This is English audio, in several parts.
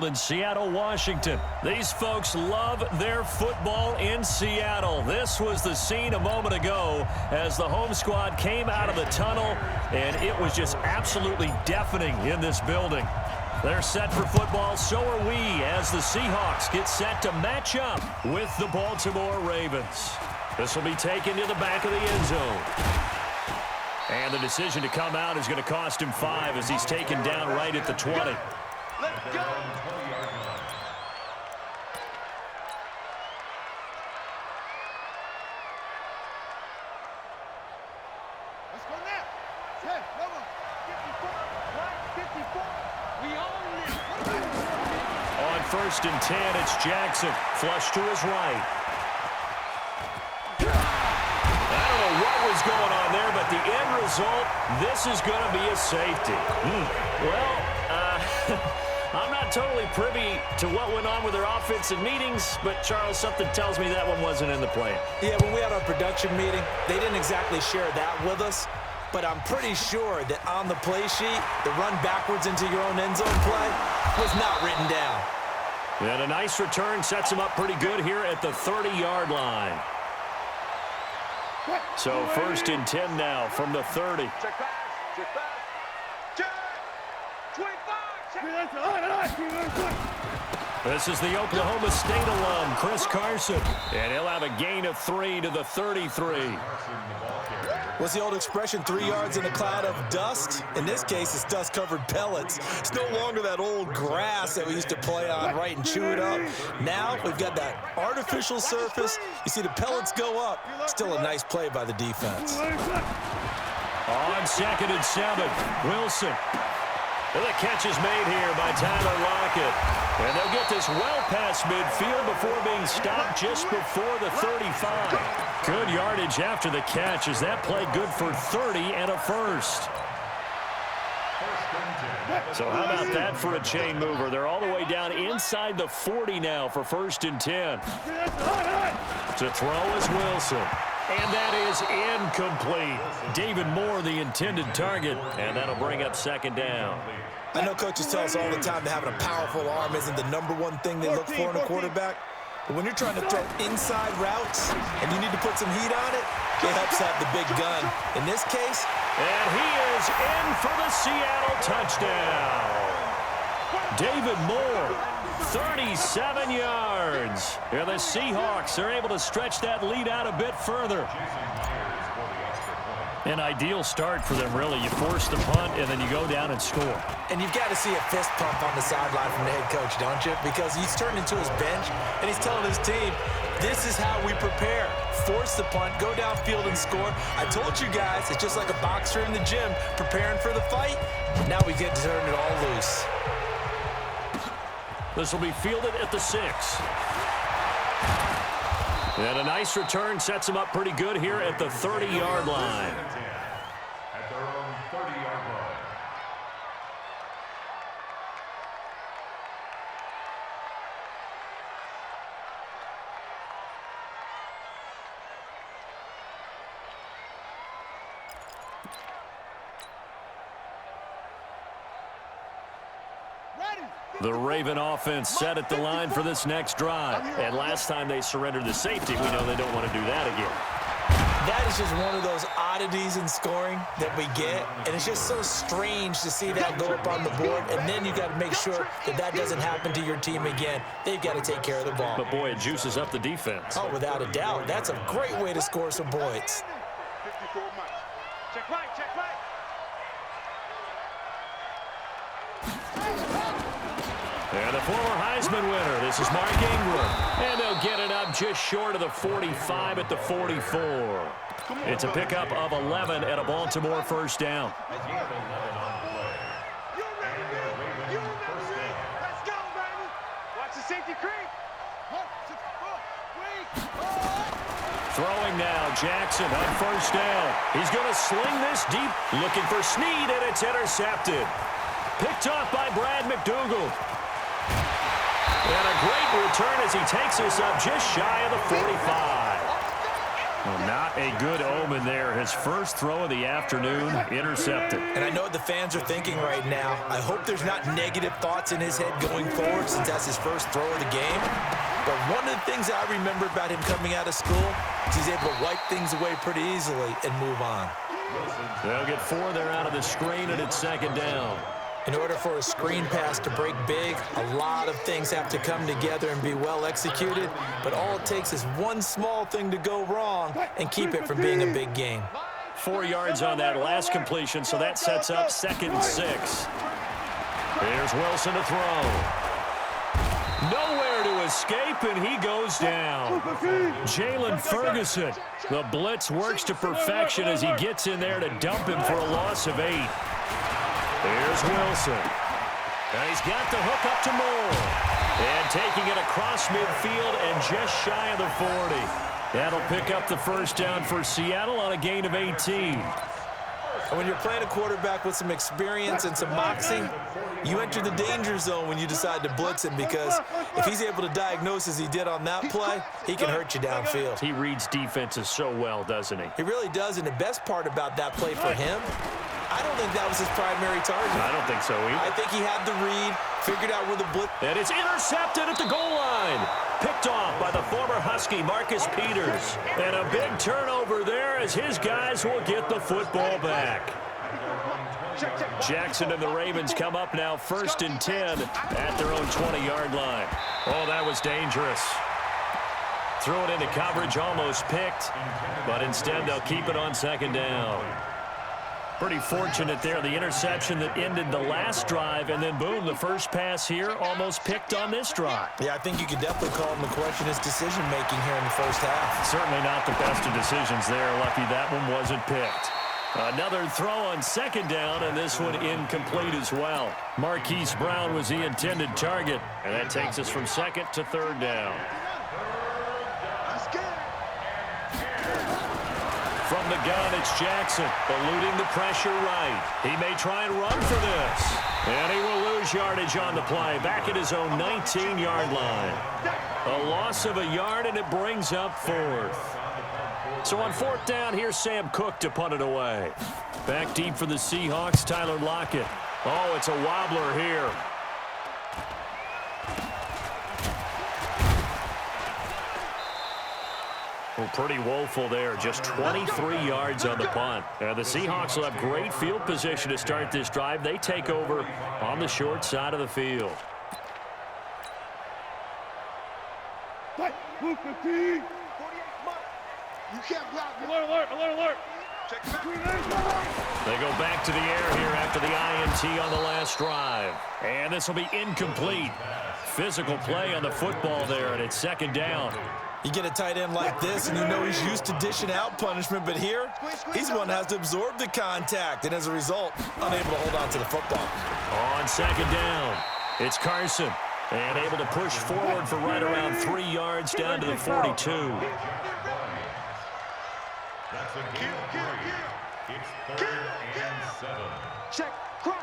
Field in Seattle, Washington. These folks love their football in Seattle. This was the scene a moment ago as the home squad came out of the tunnel, and it was just absolutely deafening in this building. They're set for football, so are we, as the Seahawks get set to match up with the Baltimore Ravens. This will be taken to the back of the end zone. And the decision to come out is going to cost him 5 as he's taken down right at the 20. Let's go. Let's go now. 10, come on. 54, right? 54. We own this. On 1st and 10, it's Jackson. Flush to his right. What's going on there, but the end result, this is going to be a safety. Well, I'm not totally privy to what went on with their offensive meetings, but Charles, something tells me that one wasn't in the plan. Yeah, when we had our production meeting, they didn't exactly share that with us, but I'm pretty sure that on the play sheet, the run backwards into your own end zone play was not written down. And a nice return sets him up pretty good here at the 30-yard line. So 1st and 10 now from the 30. Check pass. Check pass. Check. 25. This is the Oklahoma State alum, Chris Carson. And he'll have a gain of 3 to the 33. What's the old expression, 3 yards in a cloud of dust? In this case, it's dust-covered pellets. It's no longer that old grass that we used to play on, right, and chew it up. Now we've got that artificial surface. You see the pellets go up. Still a nice play by the defense. On 2nd and 7, Wilson. And the catch is made here by Tyler Lockett. And they'll get this well past midfield before being stopped just before the 35. Good yardage after the catch as that play good for 30 and a first. So how about that for a chain mover? They're all the way down inside the 40 now for 1st and 10. To throw is Wilson. And that is incomplete. David Moore, the intended target, and that'll bring up 2nd down. I know coaches tell us all the time that having a powerful arm isn't the #1 thing they look for in a quarterback. But when you're trying to throw inside routes and you need to put some heat on it, it helps have the big gun. In this case, and he is in for the Seattle touchdown. David Moore, 37 yards. And the Seahawks are able to stretch that lead out a bit further. An ideal start for them, really. You force the punt, and then you go down and score. And you've got to see a fist pump on the sideline from the head coach, don't you? Because he's turned into his bench, and he's telling his team, this is how we prepare. Force the punt, go downfield and score. I told you guys, it's just like a boxer in the gym preparing for the fight. Now we get to turn it all loose. This will be fielded at the 6. And a nice return sets him up pretty good here at the 30-yard line. At their own 30-yard line. The Raven offense set at the line for this next drive. And last time they surrendered the safety, we know they don't want to do that again. That is just one of those oddities in scoring that we get, and it's just so strange to see that go up on the board, and then you got to make sure that that doesn't happen to your team again. They've got to take care of the ball. But, boy, it juices up the defense. Oh, without a doubt. That's a great way to score some points. 54 miles. Check right, check right. And the former Heisman winner, this is Mark Ingram. And they'll get it up just short of the 45 at the 44. It's a pickup of 11 at a Baltimore first down. Let's go, baby. Watch the safety creep. Throwing now, Jackson on first down. He's going to sling this deep, looking for Snead, and it's intercepted. Picked off by Brad McDougal. And a great return as he takes us up just shy of the 45. Well, not a good omen there. His first throw of the afternoon, intercepted. And I know what the fans are thinking right now. I hope there's not negative thoughts in his head going forward since that's his first throw of the game. But one of the things I remember about him coming out of school is he's able to wipe things away pretty easily and move on. They'll get 4 there out of the screen, and it's second down. In order for a screen pass to break big, a lot of things have to come together and be well executed, but all it takes is one small thing to go wrong and keep it from being a big game. 4 yards on that last completion, so that sets up 2nd and 6. Here's Wilson to throw. Nowhere to escape, and he goes down. Jalen Ferguson. The blitz works to perfection as he gets in there to dump him for a loss of 8. Here's Wilson. And he's got the hook up to Moore. And taking it across midfield and just shy of the 40. That'll pick up the first down for Seattle on a gain of 18. And when you're playing a quarterback with some experience and some moxie, you enter the danger zone when you decide to blitz him, because if he's able to diagnose as he did on that play, he can hurt you downfield. He reads defenses so well, doesn't he? He really does, and the best part about that play for him, I don't think that was his primary target. I don't think so either. I think he had the read, figured out where the blitz. And it's intercepted at the goal line. Picked off by the former Husky, Marcus Peters. And a big turnover there as his guys will get the football back. Jackson and the Ravens come up now 1st and 10 at their own 20-yard line. Oh, that was dangerous. Threw it into coverage, almost picked, but instead they'll keep it on 2nd down. Pretty fortunate there, the interception that ended the last drive, and then boom, the first pass here almost picked on this drive. Yeah, I think you could definitely call him to question his decision-making here in the first half. Certainly not the best of decisions there. Lucky that one wasn't picked. Another throw on 2nd down, and this one incomplete as well. Marquise Brown was the intended target, and that takes us from 2nd to 3rd down. From the gun, it's Jackson, eluding the pressure right. He may try and run for this. And he will lose yardage on the play, back at his own 19-yard line. A loss of a yard, and it brings up 4th. So on 4th down, here's Sam Cook to punt it away. Back deep for the Seahawks, Tyler Lockett. Oh, it's a wobbler here. Well, pretty woeful there. Just 23 yards on the punt. The Seahawks will have great field position to start this drive. They take over on the short side of the field. Alert. They go back to the air here after the INT on the last drive. And this will be incomplete. Physical play on the football there, and it's 2nd down. You get a tight end like this, and you know he's used to dishing out punishment, but here, he's the one that has to absorb the contact, and as a result, unable to hold on to the football. On 2nd down, it's Carson, and able to push forward for right around 3 yards down to the 42. That's a gain of 3. It's 3rd and 7. Check, crunch.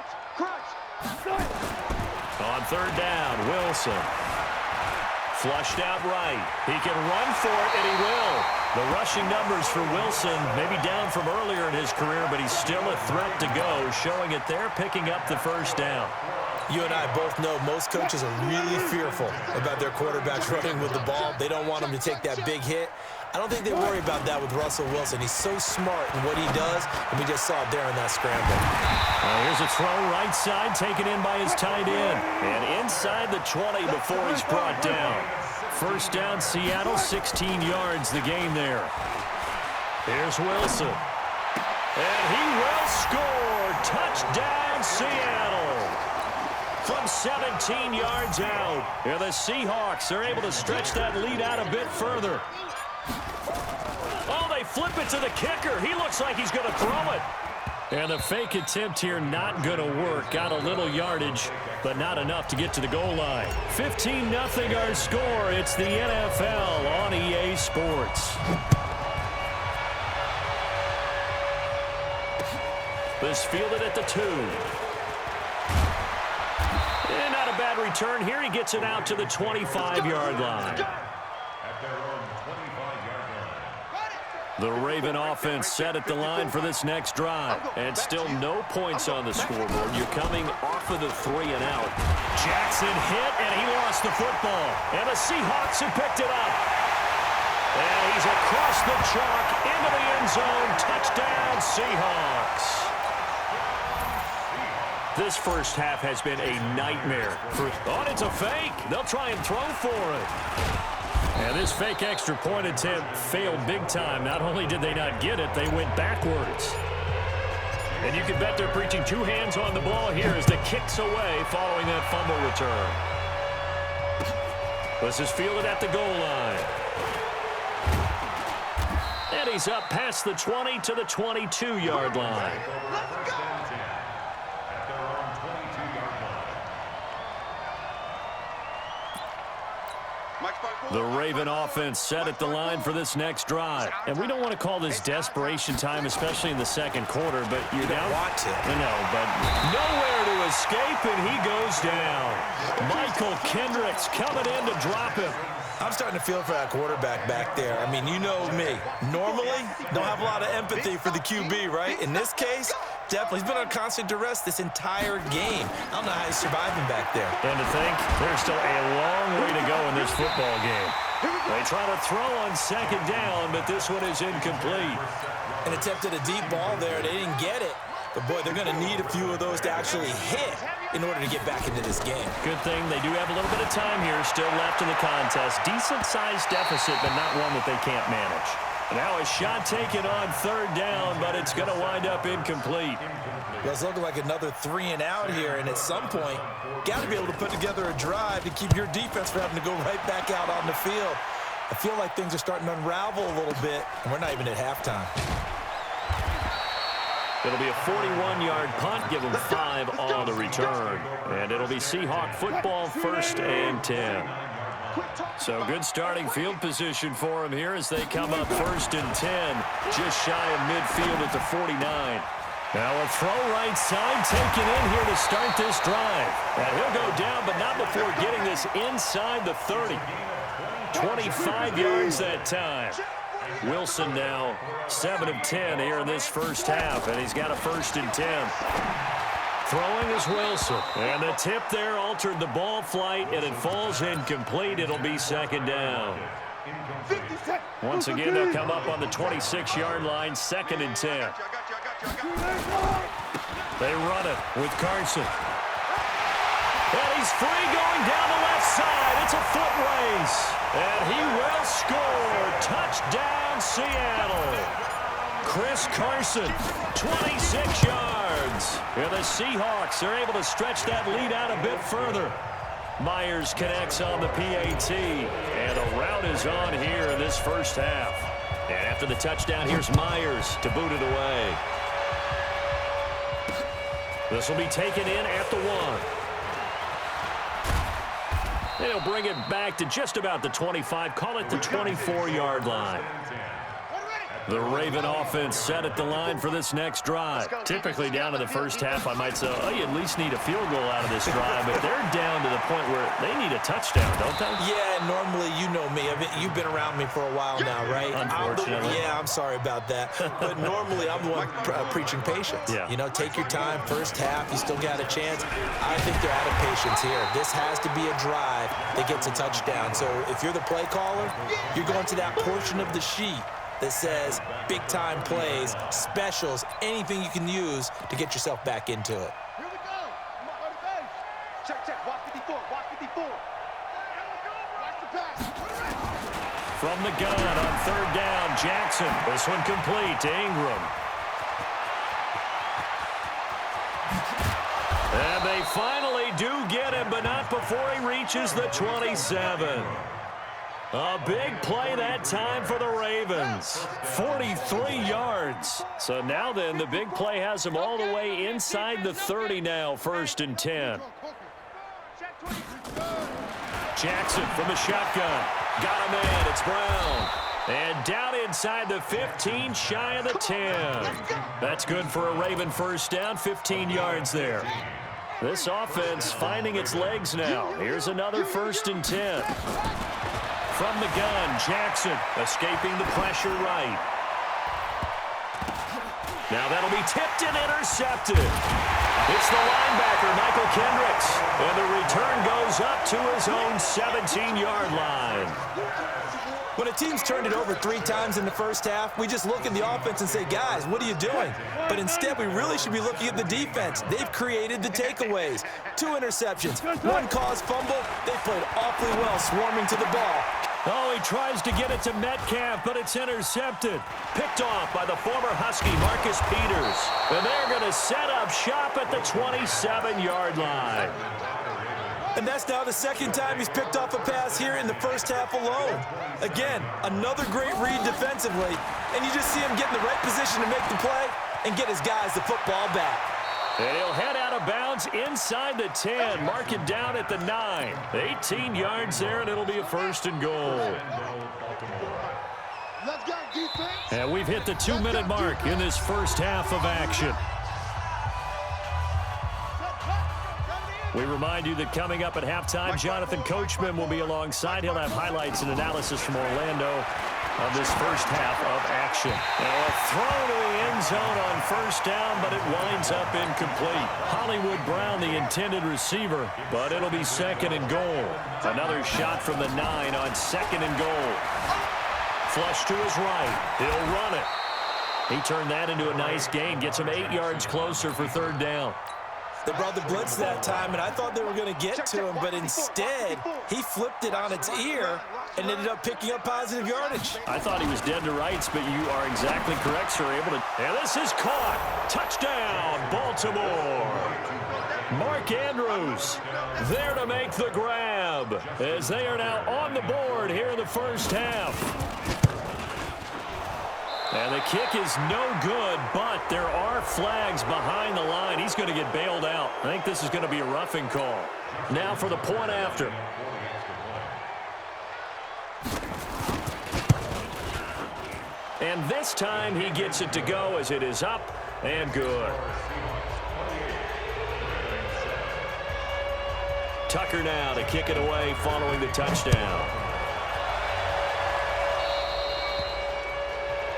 On 3rd down, Wilson. Flushed out right. He can run for it, and he will. The rushing numbers for Wilson maybe down from earlier in his career, but he's still a threat to go, showing it there, picking up the 1st down. You and I both know most coaches are really fearful about their quarterbacks running with the ball. They don't want him to take that big hit. I don't think they worry about that with Russell Wilson. He's so smart in what he does, and we just saw it there in that scramble. Here's a throw right side, taken in by his tight end. And inside the 20 before he's brought down. 1st down, Seattle, 16 yards the game there. Here's Wilson. And he will score. Touchdown, Seattle. From 17 yards out. And the Seahawks are able to stretch that lead out a bit further. Oh, they flip it to the kicker. He looks like he's going to throw it. And the fake attempt here not going to work. Got a little yardage, but not enough to get to the goal line. 15-0 our score. It's the NFL on EA Sports. This fielded at the 2. And not a bad return here. He gets it out to the 25-yard line. At their own 25-yard line. The Raven offense set at the line for this next drive. And still no points on the scoreboard. You're coming off of the 3 and out. Jackson hit, and he lost the football. And the Seahawks have picked it up. And he's across the chalk into the end zone. Touchdown, Seahawks. This first half has been a nightmare. Oh, it's a fake. They'll try and throw for it. And this fake extra point attempt failed big time. Not only did they not get it, they went backwards. And you can bet they're preaching 2 hands on the ball here as the kick's away following that fumble return. This is fielded at the goal line. And he's up past the 20 to the 22-yard line. Let's go! The Raven offense set at the line for this next drive. And we don't want to call this desperation time, especially in the second quarter, but you're down. Want to. I know, but nowhere to escape, and he goes down. Michael Kendricks coming in to drop him. I'm starting to feel for that quarterback back there. I mean, you know me. Normally, don't have a lot of empathy for the QB, right? In this case, definitely. He's been on constant duress this entire game. I don't know how he's surviving back there. And to think, there's still a long way to go in this football game. They try to throw on second down, but this one is incomplete. And attempted a deep ball there. They didn't get it. But, boy, they're going to need a few of those to actually hit in order to get back into this game. Good thing they do have a little bit of time here still left in the contest. Decent-sized deficit, but not one that they can't manage. Now a shot taken on third down, but it's going to wind up incomplete. Well, it's looking like another 3 and out here, and at some point, got to be able to put together a drive to keep your defense from having to go right back out on the field. I feel like things are starting to unravel a little bit, and we're not even at halftime. It'll be a 41-yard punt, give them 5 on the return. And it'll be Seahawk football, 1st and 10. So good starting field position for them here as they come up 1st and 10, just shy of midfield at the 49. Now a throw right side taken in here to start this drive. And he'll go down, but not before getting this inside the 30. 25 yards that time. Wilson now 7 of 10 here in this first half, and he's got a 1st and 10. Throwing is Wilson, and the tip there altered the ball flight, and it falls incomplete. It'll be 2nd down. Once again, they'll come up on the 26-yard line, 2nd and 10. They run it with Carson. And he's free going down the left side. It's a foot race. And he will score. Touchdown, Seattle. Chris Carson, 26 yards. And the Seahawks are able to stretch that lead out a bit further. Myers connects on the PAT. And a rout is on here in this first half. And after the touchdown, here's Myers to boot it away. This will be taken in at the 1. They'll bring it back to just about the 25, call it the 24-yard line. The Raven offense set at the line for this next drive. Typically down to the first half, I might say, oh, you at least need a field goal out of this drive, but they're down to the point where they need a touchdown, don't they? Yeah, normally, you know me. You've been around me for a while now, right? Unfortunately. I'm sorry about that. But normally, I'm the one preaching patience. Yeah. You know, take your time. First half, you still got a chance. I think they're out of patience here. This has to be a drive that gets a touchdown. So if you're the play caller, you're going to that portion of the sheet that says big-time plays, specials, anything you can use to get yourself back into it. Here we go. Come on, base. Check, check. Watch 54. Watch 54. Watch the pass. From the gun on 3rd down, Jackson. This one complete to Ingram. And they finally do get him, but not before he reaches the 27. A big play that time for the Ravens. 43 yards. So now then, the big play has him all the way inside the 30 now, 1st and 10. Jackson from the shotgun. Got him in. It's Brown. And down inside the 15, shy of the 10. That's good for a Raven 1st down, 15 yards there. This offense finding its legs now. Here's another 1st and 10. From the gun, Jackson escaping the pressure right. Now that'll be tipped and intercepted. It's the linebacker, Michael Kendricks. And the return goes up to his own 17-yard line. When a team's turned it over 3 times in the first half, we just look at the offense and say, guys, what are you doing? But instead, we really should be looking at the defense. They've created the takeaways. 2 interceptions, 1 caused fumble. They played awfully well swarming to the ball. Oh, he tries to get it to Metcalf, but it's intercepted. Picked off by the former Husky, Marcus Peters. And they're going to set up shop at the 27-yard line. And that's now the 2nd time he's picked off a pass here in the first half alone. Again, another great read defensively, and you just see him get in the right position to make the play and get his guys the football back. And he'll head out of bounds inside the 10, mark it down at the 9. 18 yards there, and it'll be a 1st and goal. Let's go, defense. And we've hit the 2-minute mark in this first half of action. We remind you that coming up at halftime, Jonathan Coachman will be alongside. He'll have highlights and analysis from Orlando of this first half of action. Now a throw to the end zone on 1st down, but it winds up incomplete. Hollywood Brown, the intended receiver, but it'll be 2nd and goal. Another shot from the 9 on 2nd and goal. Flush to his right. He'll run it. He turned that into a nice gain, gets him 8 yards closer for 3rd down. They brought the blitz that time, and I thought they were going to get to him, but instead, he flipped it on its ear and ended up picking up positive yardage. I thought he was dead to rights, but you are exactly correct, sir. Able to, and this is caught. Touchdown, Baltimore. Mark Andrews there to make the grab as they are now on the board here in the first half. And the kick is no good, but there are flags behind the line. He's going to get bailed out. I think this is going to be a roughing call. Now for the point after. And this time he gets it to go as it is up and good. Tucker now to kick it away following the touchdown.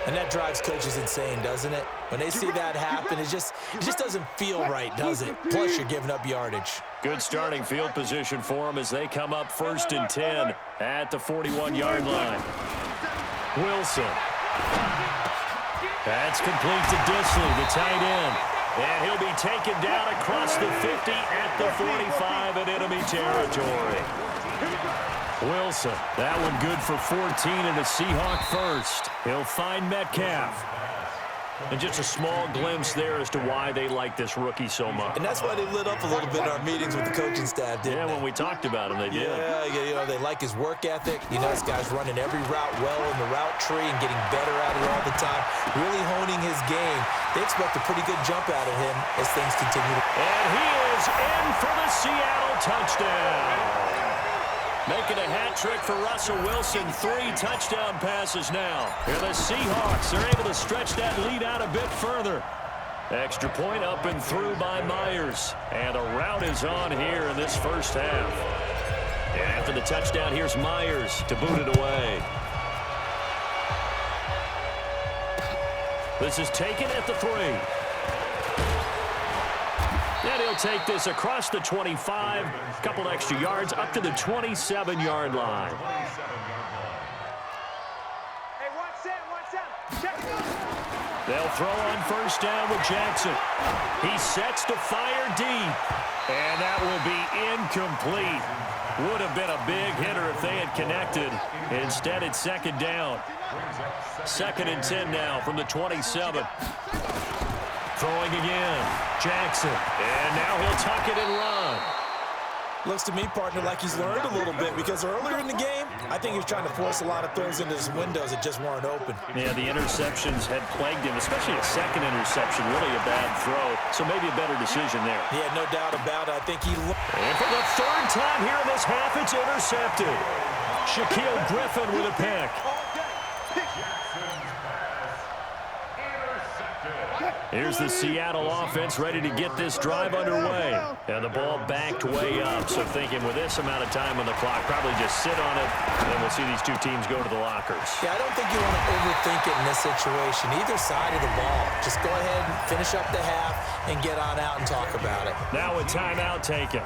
And that drives coaches insane, doesn't it? When they see that happen, it just doesn't feel right, does it? Plus, you're giving up yardage. Good starting field position for them as they come up 1st and 10 at the 41-yard line. Wilson. That's complete to Disley, the tight end. And he'll be taken down across the 50 at the 45 in enemy territory. Wilson, that one good for 14 and a Seahawk first. He'll find Metcalf. And just a small glimpse there as to why they like this rookie so much. And that's why they lit up a little bit in our meetings with the coaching staff, didn't they? When we talked about him, they did. Yeah, you know, they like his work ethic. You know, this guy's running every route well in the route tree and getting better at it all the time, really honing his game. They expect a pretty good jump out of him as things continue. And he is in for the Seattle touchdown. Making a hat trick for Russell Wilson. 3 touchdown passes now. Here the Seahawks are able to stretch that lead out a bit further. Extra point up and through by Myers. And the route is on here in this first half. And after the touchdown, here's Myers to boot it away. This is taken at the 3. And he'll take this across the 25, a couple extra yards up to the 27-yard line. Hey, watch that. Check it out. They'll throw on 1st down with Jackson. He sets to fire deep. And that will be incomplete. Would have been a big hitter if they had connected. Instead, it's 2nd down. 2nd and 10 now from the 27. Throwing again. Jackson. And now he'll tuck it and run. Looks to me, partner, like he's learned a little bit because earlier in the game, I think he was trying to force a lot of throws into his windows that just weren't open. Yeah, the interceptions had plagued him, especially a 2nd interception, really a bad throw. So maybe a better decision there. Yeah, no doubt about it. I think he... And for the 3rd time here in this half, it's intercepted. Shaquille Griffin with a pick. Jackson's pass intercepted. Here's the Seattle offense ready to get this drive underway. And the ball backed way up. So thinking with this amount of time on the clock, probably just sit on it, and then we'll see these two teams go to the lockers. Yeah, I don't think you want to overthink it in this situation. Either side of the ball. Just go ahead and finish up the half and get on out and talk about it. Now a timeout taken.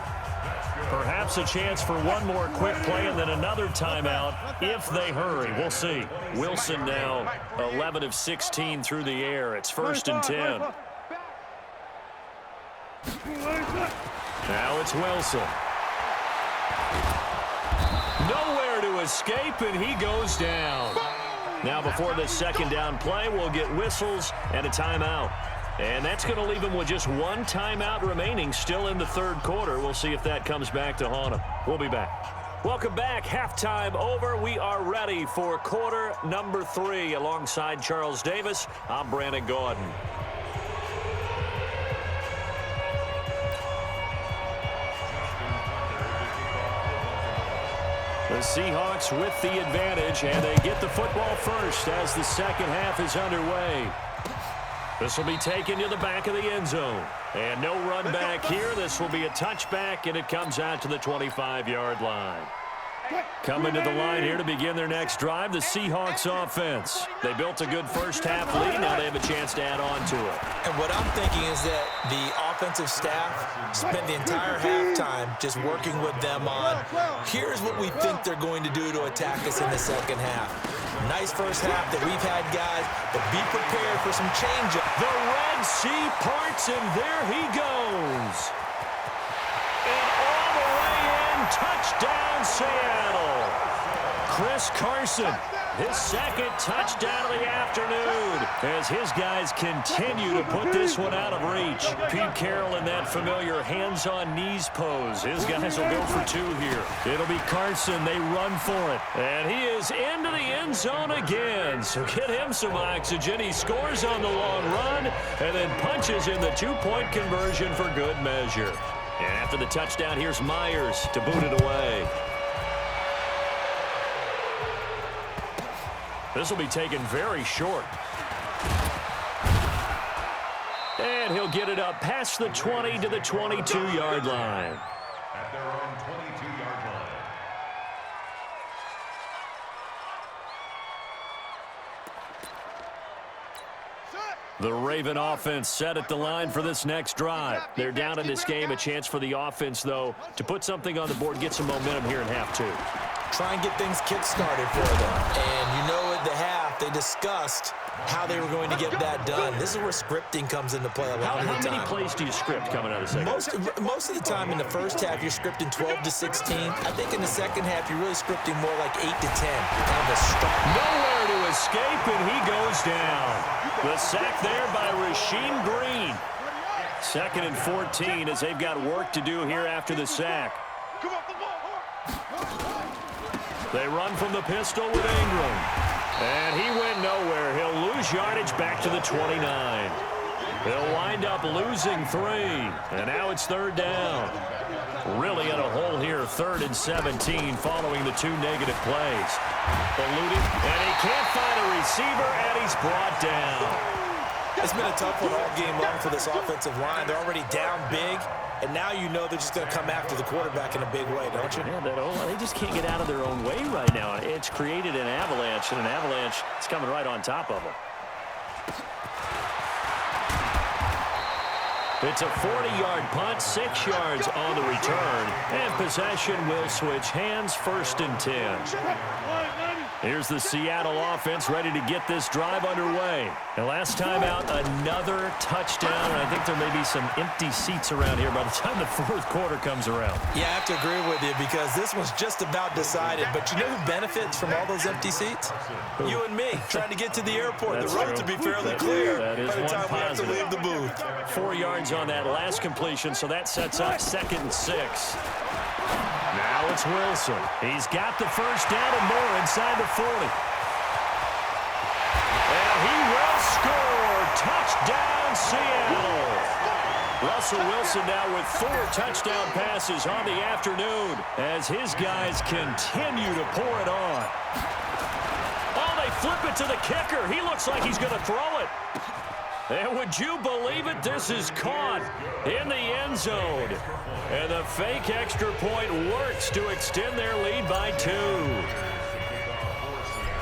Perhaps a chance for one more quick play and then another timeout if they hurry. We'll see. Wilson now 11 of 16 through the air. It's 1st and 10. Now it's Wilson. Nowhere to escape, and he goes down. Now before the second down play, we'll get whistles and a timeout. And that's going to leave him with just one timeout remaining still in the third quarter. We'll see if that comes back to haunt him. We'll be back. Welcome back. Halftime over. We are ready for quarter number 3. Alongside Charles Davis, I'm Brandon Gordon. The Seahawks with the advantage, and they get the football first as the second half is underway. This will be taken to the back of the end zone. And no run back here. This will be a touchback, and it comes out to the 25-yard line. Coming to the line here to begin their next drive, the Seahawks offense. They built a good first half lead. Now they have a chance to add on to it. And what I'm thinking is that the offensive staff spent the entire halftime just working with them on, here's what we think they're going to do to attack us in the second half. Nice first half that we've had, guys, but be prepared for some change-up. The Red Sea parts, and there he goes. And all the way in, touchdown Seattle. Chris Carson, his second touchdown of the afternoon as his guys continue to put this one out of reach. Pete Carroll in that familiar hands-on knees pose. His guys will go for 2 here. It'll be Carson. They run for it. And he is into the end zone again. So get him some oxygen. He scores on the long run and then punches in the 2-point conversion for good measure. And after the touchdown, here's Myers to boot it away. This will be taken very short. And he'll get it up past the 20 to the 22-yard line. At their own 22-yard line. The Raven offense set at the line for this next drive. They're down in this game. A chance for the offense, though, to put something on the board, get some momentum here in half 2. Try and get things kick-started for them. And you know at the half, they discussed how they were going to get that done. This is where scripting comes into play a lot of the time. How many plays do you script coming out of the second? Most of the time in the first half, you're scripting 12 to 16. I think in the second half, you're really scripting more like 8 to 10. Kind of a start. Nowhere to escape, and he goes down. The sack there by Rasheem Green. 2nd and 14 as they've got work to do here after the sack. They run from the pistol with Ingram. And he went nowhere. He'll lose yardage back to the 29. He'll wind up losing 3. And now it's 3rd down. Really in a hole here, 3rd and 17 following the 2 negative plays. Eluded, and he can't find a receiver, and he's brought down. It's been a tough one all game long for this offensive line. They're already down big. And now you know they're just going to come after the quarterback in a big way, don't you? Yeah, they just can't get out of their own way right now. It's created an avalanche, and an avalanche is coming right on top of them. It's a 40-yard punt, 6 yards on the return, and possession will switch hands, 1st and 10. Here's the Seattle offense ready to get this drive underway. And last time out, another touchdown. And I think there may be some empty seats around here by the time the 4th quarter comes around. Yeah, I have to agree with you because this one's just about decided. But you know who benefits from all those empty seats? You and me, trying to get to the airport. The road to be fairly clear by the time we have to leave the booth. 4 yards on that last completion, so that sets up 2nd and 6. Now it's Wilson. He's got the first down and more inside the 40. And he will score. Touchdown, Seattle. Russell Wilson now with 4 touchdown passes on the afternoon as his guys continue to pour it on. Oh, they flip it to the kicker. He looks like he's going to throw it. And would you believe it? This is caught in the end zone. And the fake extra point works to extend their lead by 2.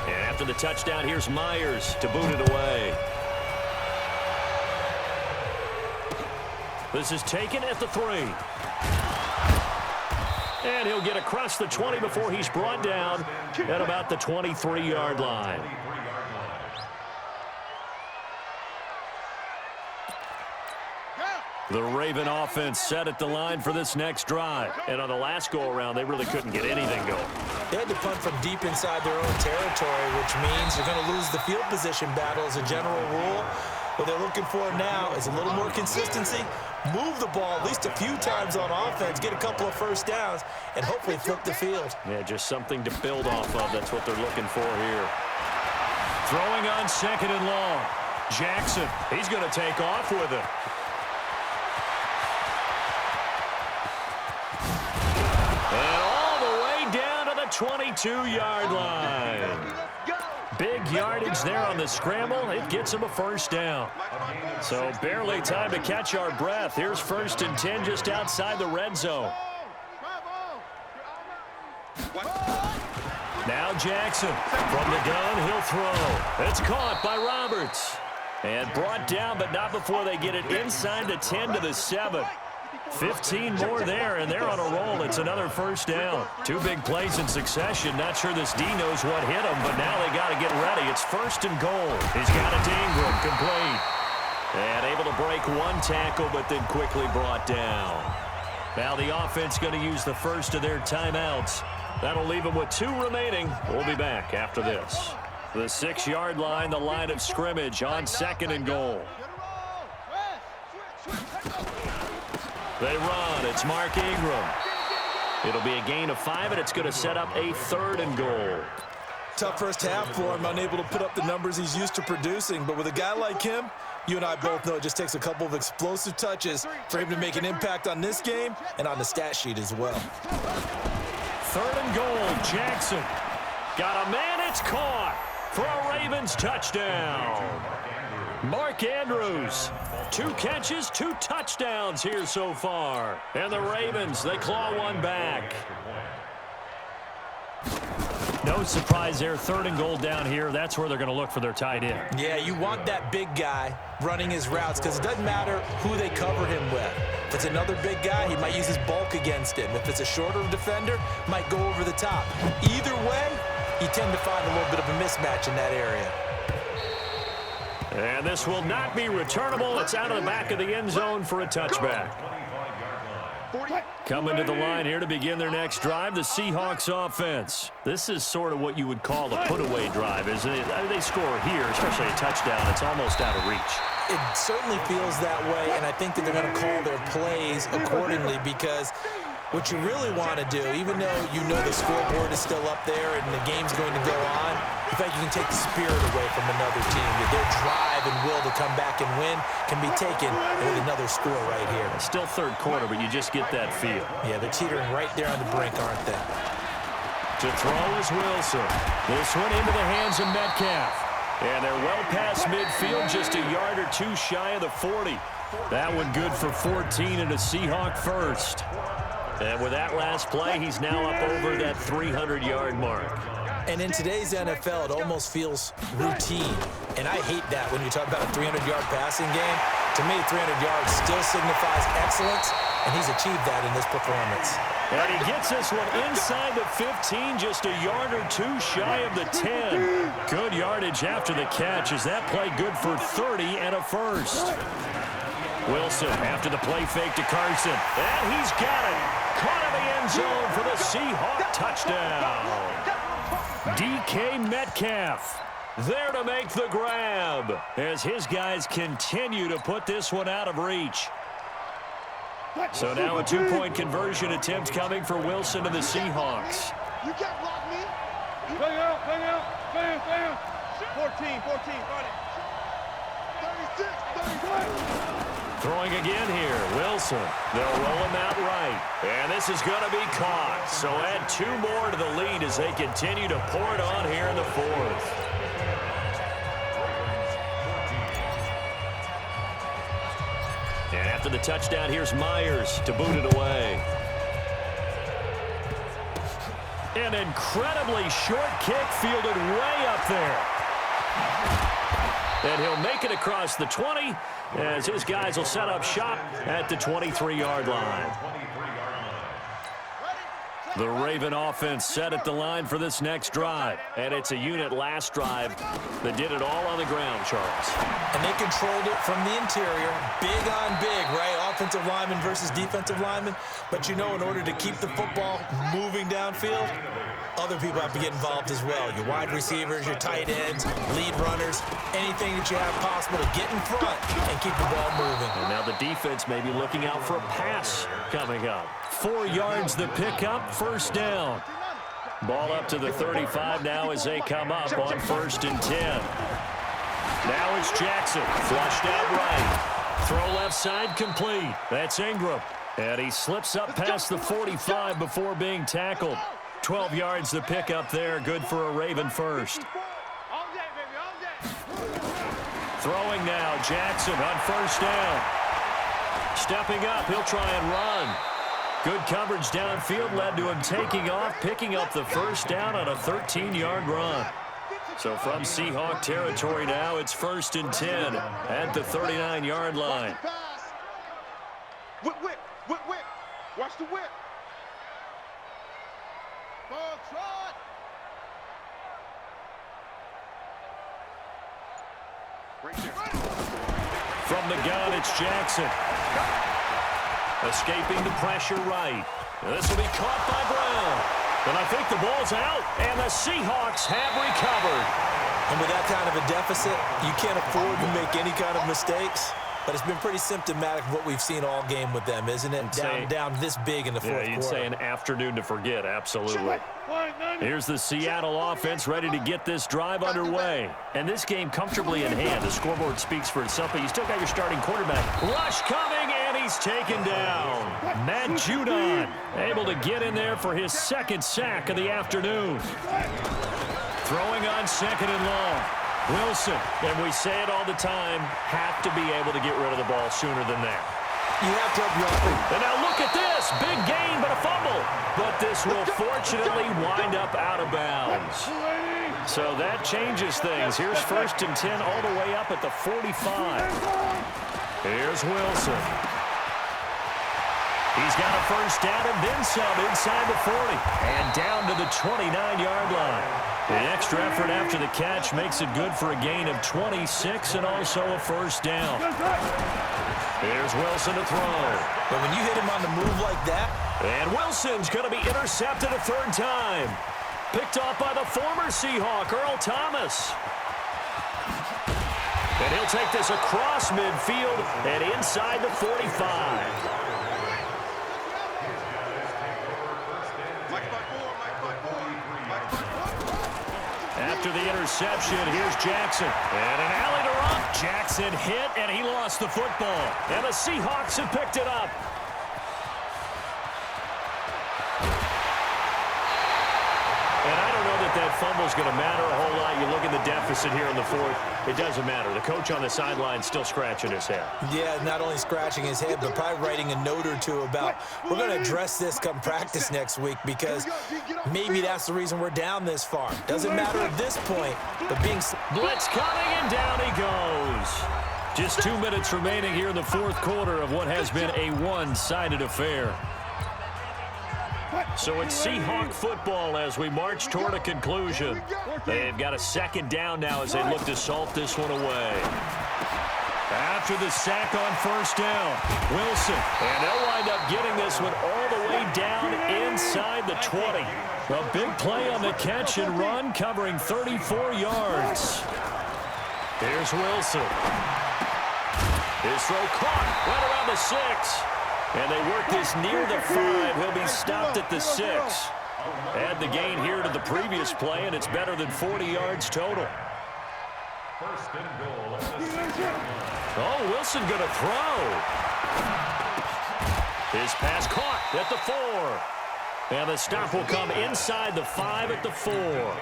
And after the touchdown, here's Myers to boot it away. This is taken at the 3. And he'll get across the 20 before he's brought down at about the 23-yard line. The Raven offense set at the line for this next drive. And on the last go-around, they really couldn't get anything going. They had to punt from deep inside their own territory, which means they're going to lose the field position battle as a general rule. What they're looking for now is a little more consistency, move the ball at least a few times on offense, get a couple of first downs, and hopefully flip the field. Yeah, just something to build off of. That's what they're looking for here. Throwing on 2nd and long. Jackson, he's going to take off with it. And all the way down to the 22-yard line. Big yardage there on the scramble. It gets him a first down. So barely time to catch our breath. Here's 1st and 10 just outside the red zone. Now Jackson from the gun. He'll throw. It's caught by Roberts. And brought down, but not before they get it inside the 10 to the 7. 15 more there, and they're on a roll. It's another first down. 2 big plays in succession. Not sure this D knows what hit him, but now they got to get ready. It's 1st and goal. He's got it to Ingram, complete. And able to break 1 tackle, but then quickly brought down. Now the offense going to use the first of their timeouts. That'll leave them with 2 remaining. We'll be back after this. The 6-yard line, the line of scrimmage on 2nd and goal. They run. It's Mark Ingram. It'll be a gain of 5, and it's going to set up a 3rd and goal. Tough first half for him, unable to put up the numbers he's used to producing. But with a guy like him, you and I both know it just takes a couple of explosive touches for him to make an impact on this game and on the stat sheet as well. 3rd and goal. Jackson. Got a man. It's caught for a Ravens touchdown. Mark Andrews. 2 catches, 2 touchdowns here so far. And the Ravens, they claw 1 back. No surprise there. 3rd and goal down here. That's where they're going to look for their tight end. Yeah, you want that big guy running his routes because it doesn't matter who they cover him with. If it's another big guy, he might use his bulk against him. If it's a shorter defender, might go over the top. Either way, you tend to find a little bit of a mismatch in that area. And this will not be returnable. It's out of the back of the end zone for a touchback. Coming to the line here to begin their next drive, the Seahawks offense. This is sort of what you would call a put-away drive, isn't it? They score here, especially a touchdown. It's almost out of reach. It certainly feels that way, and I think that they're going to call their plays accordingly because what you really want to do, even though you know the scoreboard is still up there and the game's going to go on, in fact, you can take the spirit away from another team. Their drive and will to come back and win can be taken with another score right here. It's still 3rd quarter, but you just get that feel. Yeah, they're teetering right there on the brink, aren't they? To throw is Wilson. This one into the hands of Metcalf. And they're well past midfield, just a yard or 2 shy of the 40. That one good for 14 and a Seahawk first. And with that last play, he's now up over that 300-yard mark. And in today's NFL, it almost feels routine. And I hate that when you talk about a 300-yard passing game. To me, 300 yards still signifies excellence, and he's achieved that in this performance. And he gets this one inside the 15, just a yard or 2 shy of the 10. Good yardage after the catch. Is that play good for 30 and a first? Wilson after the play fake to Carson. And he's got it. Caught in the end zone for the Seahawk touchdown. DK Metcalf there to make the grab as his guys continue to put this one out of reach. So now a 2-point conversion attempt coming for Wilson and the Seahawks. You can't block me. Bang out. 14, run it. 36, 35. Throwing again here, Wilson. They'll roll him out right. And this is going to be caught. So add 2 more to the lead as they continue to pour it on here in the 4th. After the touchdown, here's Myers to boot it away. An incredibly short kick fielded way up there. And he'll make it across the 20 as his guys will set up shop at the 23-yard line. The Raven offense set at the line for this next drive. And it's a unit last drive that did it all on the ground, Charles. And they controlled it from the interior. Big on big, right? Offensive lineman versus defensive lineman. But you know, in order to keep the football moving downfield, other people have to get involved as well. Your wide receivers, your tight ends, lead runners, anything that you have possible to get in front and keep the ball moving. And now the defense may be looking out for a pass coming up. 4 yards the pickup, first down. Ball up to the 35 now as they come up on 1st and 10. Now it's Jackson, flushed out right. Throw left side complete. That's Ingram. And he slips up past the 45 before being tackled. 12 yards the pickup there, good for a Raven first. Throwing now, Jackson on 1st down. Stepping up, he'll try and run. Good coverage downfield led to him taking off, picking up the 1st down on a 13-yard run. So from Seahawk territory now, it's 1st and 10 at the 39-yard line. Whip, whip, whip, whip. Watch the whip. Ball trot. Right there. From the gun, it's Jackson. Escaping the pressure right. This will be caught by Brown. And I think the ball's out, and the Seahawks have recovered. And with that kind of a deficit, you can't afford to make any kind of mistakes. But it's been pretty symptomatic of what we've seen all game with them, isn't it? Down this big in the fourth quarter. Yeah, you'd say an afternoon to forget, absolutely. Here's the Seattle offense ready to get this drive underway. And this game comfortably in hand. The scoreboard speaks for itself, but you still got your starting quarterback. Rush coming, and he's taken down. Matt Judon able to get in there for his 2nd sack of the afternoon. Throwing on 2nd and long. Wilson, and we say it all the time, have to be able to get rid of the ball sooner than that. You have to up your offense. And now look at this. Big gain, but a fumble. But this will fortunately wind up out of bounds. So that changes things. Here's 1st and 10 all the way up at the 45. Here's Wilson. He's got a 1st down and then some inside the 40. And down to the 29-yard line. The extra effort after the catch makes it good for a gain of 26 and also a 1st down. Here's Wilson to throw. But when you hit him on the move like that. And Wilson's going to be intercepted a 3rd time. Picked off by the former Seahawk, Earl Thomas. And he'll take this across midfield and inside the 45. After the interception, here's Jackson. And an alley to run. Jackson hit, and he lost the football. And the Seahawks have picked it up. And I don't know that fumble's going to matter a whole lot. You look at the deficit here in the 4th. It doesn't matter. The coach on the sideline still scratching his head. Yeah, not only scratching his head, but probably writing a note or two about, we're going to address this come practice next week because maybe that's the reason we're down this far. Doesn't matter at this point, but being... Blitz coming, and down he goes. Just 2 minutes remaining here in the 4th quarter of what has been a one-sided affair. So it's Seahawk football as we march toward a conclusion. They've got a 2nd down now as they look to salt this one away. After the sack on 1st down, Wilson. And they'll wind up getting this one all the way down inside the 20. A big play on the catch and run covering 34 yards. Here's Wilson. His throw caught right around the 6. And they work this near the 5. He'll be stopped at the 6. Add the gain here to the previous play, and it's better than 40 yards total. 1st and goal. Oh, Wilson going to throw. His pass caught at the 4. And the stop will come inside the 5 at the 4.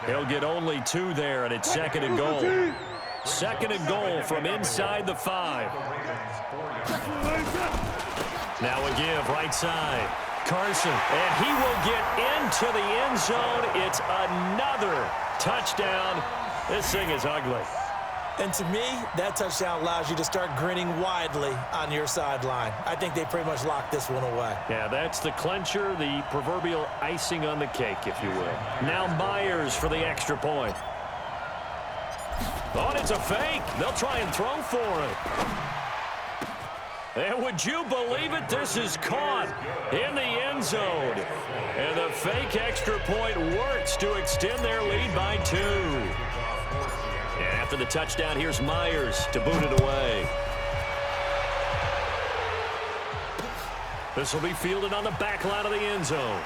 He'll get only 2 there, and it's 2nd and goal. 2nd and goal from inside the 5. Now a give right side. Carson, and he will get into the end zone. It's another touchdown. This thing is ugly. And to me, that touchdown allows you to start grinning widely on your sideline. I think they pretty much locked this one away. Yeah, that's the clincher, the proverbial icing on the cake, if you will. Now Myers for the extra point. Oh, and it's a fake. They'll try and throw for it. And would you believe it? This is caught in the end zone. And the fake extra point works to extend their lead by 2. And after the touchdown, here's Myers to boot it away. This will be fielded on the back line of the end zone.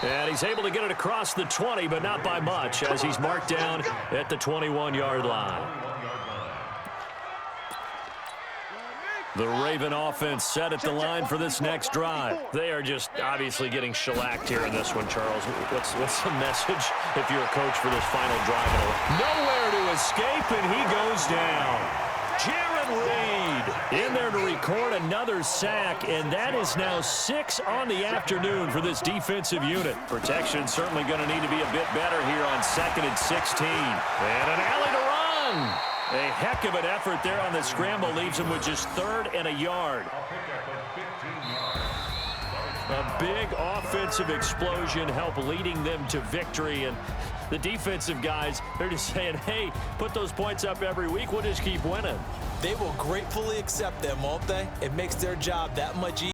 And he's able to get it across the 20, but not by much, as he's marked down at the 21-yard line. The Raven offense set at the line for this next drive. They are just obviously getting shellacked here in this one, Charles. What's the message if you're a coach for this final drive? Nowhere to escape, and he goes down. Jaron Reed in there to record another sack, and that is now 6 on the afternoon for this defensive unit. Protection certainly going to need to be a bit better here on 2nd and 16. And an alley to run. A heck of an effort there on the scramble leaves him with just 3rd and a yard. A big offensive explosion helped leading them to victory. And the defensive guys, they're just saying, hey, put those points up every week. We'll just keep winning. They will gratefully accept them, won't they? It makes their job that much easier.